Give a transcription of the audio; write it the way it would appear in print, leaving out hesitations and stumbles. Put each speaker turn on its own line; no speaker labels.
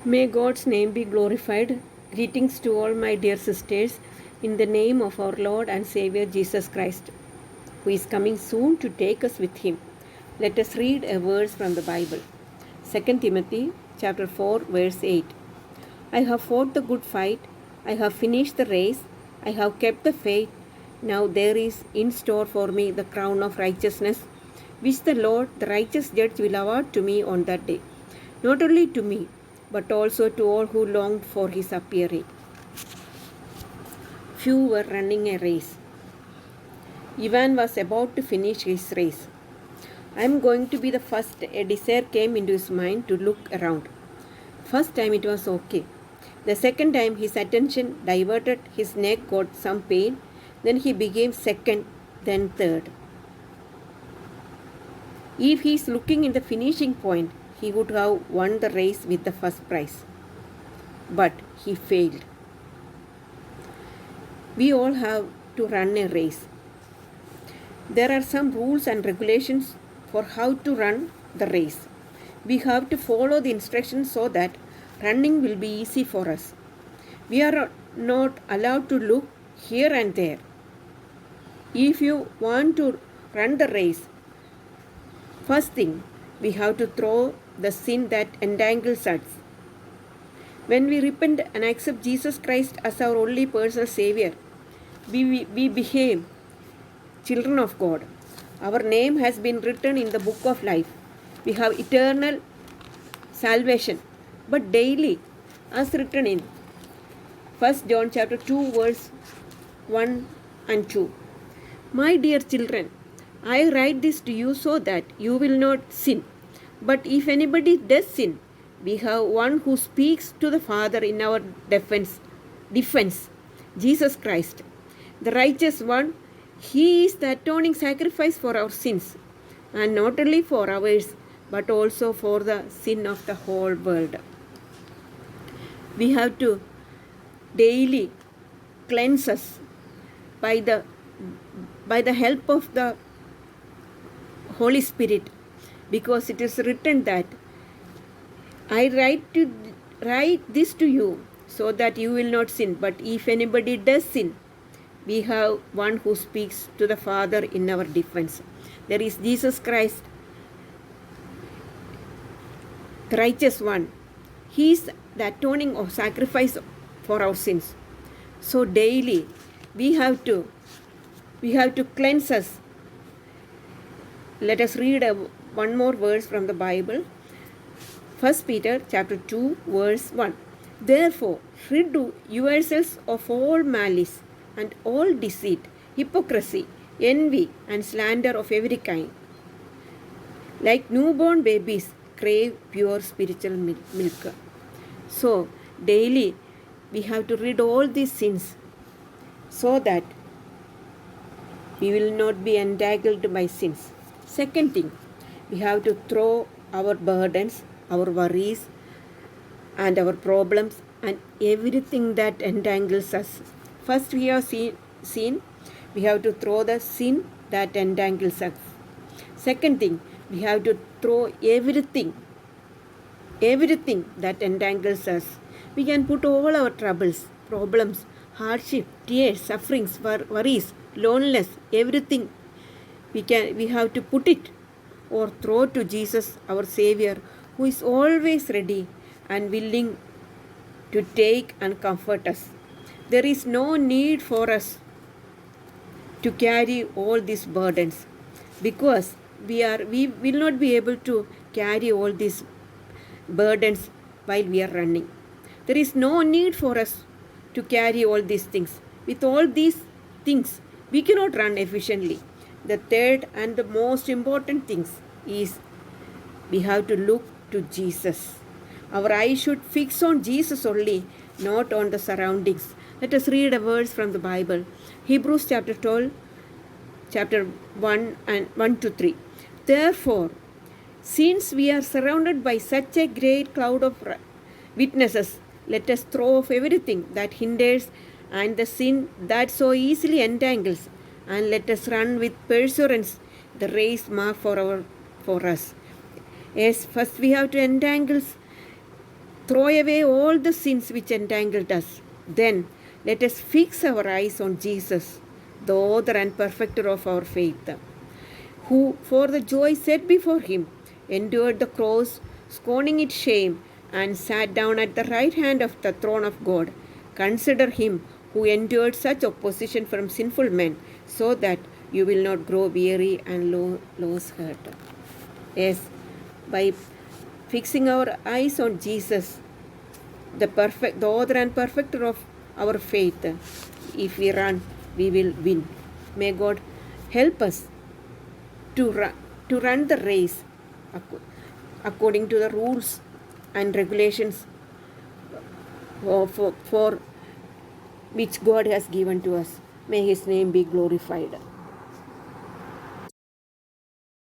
May God's name be glorified. Greetings to all my dear sisters in the name of our Lord and Savior Jesus Christ, who is coming soon to take us with him. Let us read a verse from the Bible. 2 Timothy chapter 4 verse 8. I have fought the good fight. I have finished the race. I have kept the faith. Now there is in store for me the crown of righteousness, which the Lord, the righteous judge, will award to me on that day. Not only to me, but also to all who longed for his appearing. Few were running a race. Ivan was about to finish his race. I am going to be the first. A desire came into his mind to look around. First time it was okay. The second time his attention diverted, his neck got some pain, then he became second, then third. If he is looking in the finishing point, he would have won the race with the first prize. But he failed. We all have to run a race. There are some rules and regulations for how to run the race. We have to follow the instructions so that running will be easy for us. We are not allowed to look here and there. If you want to run the race, first thing, we have to throw the sin that entangles us. When we repent and accept Jesus Christ as our only personal Savior, we became children of God. Our name has been written in the book of life. We have eternal salvation, but daily, as written in 1 John chapter 2 verse 1 and 2. My dear children, I write this to you so that you will not sin. But if anybody does sin, we have one who speaks to the Father in our defense, Jesus Christ, the righteous one. He is the atoning sacrifice for our sins, and not only for ours, but also for the sin of the whole world. We have to daily cleanse us by the help of the Holy Spirit, because it is written that I write this to you so that you will not sin. But if anybody does sin, we have one who speaks to the Father in our defense. There is Jesus Christ, the righteous one. He is the atoning of sacrifice for our sins. So daily we have to cleanse us. Let us read one more verse from the Bible. 1 Peter chapter 2 verse 1. Therefore, rid yourselves of all malice and all deceit, hypocrisy, envy, and slander of every kind. Like newborn babies, crave pure spiritual milk. So, daily we have to rid all these sins so that we will not be entangled by sins. Second thing, we have to throw our burdens, our worries, and our problems, and everything that entangles us. First, we have seen we have to throw the sin that entangles us. Second thing, we have to throw everything that entangles us. We can put all our troubles, problems, hardship, tears, sufferings, worries, loneliness, everything. We have to put it or throw to Jesus, our Savior, who is always ready and willing to take and comfort us. There is no need for us to carry all these burdens, because we will not be able to carry all these burdens while we are running. There is no need for us to carry all these things. With all these things, we cannot run efficiently. The third and the most important thing is we have to look to Jesus. Our eyes should fix on Jesus only, not on the surroundings. Let us read a verse from the Bible. Hebrews chapter 12, chapter 1 and 1 to 3. Therefore, since we are surrounded by such a great cloud of witnesses, let us throw off everything that hinders and the sin that so easily entangles, and let us run with perseverance the race marked for us. Yes, first we have to entangle throw away all the sins which entangled us. Then let us fix our eyes on Jesus, the author and perfecter of our faith, who, for the joy set before him, endured the cross, scorning its shame, and sat down at the right hand of the throne of God. Consider him who endured such opposition from sinful men, so that you will not grow weary and lose heart. Yes, by fixing our eyes on Jesus, the author and perfecter of our faith, if we run, we will win. May God help us to run the race according to the rules and regulations for which God has given to us. May His name be glorified.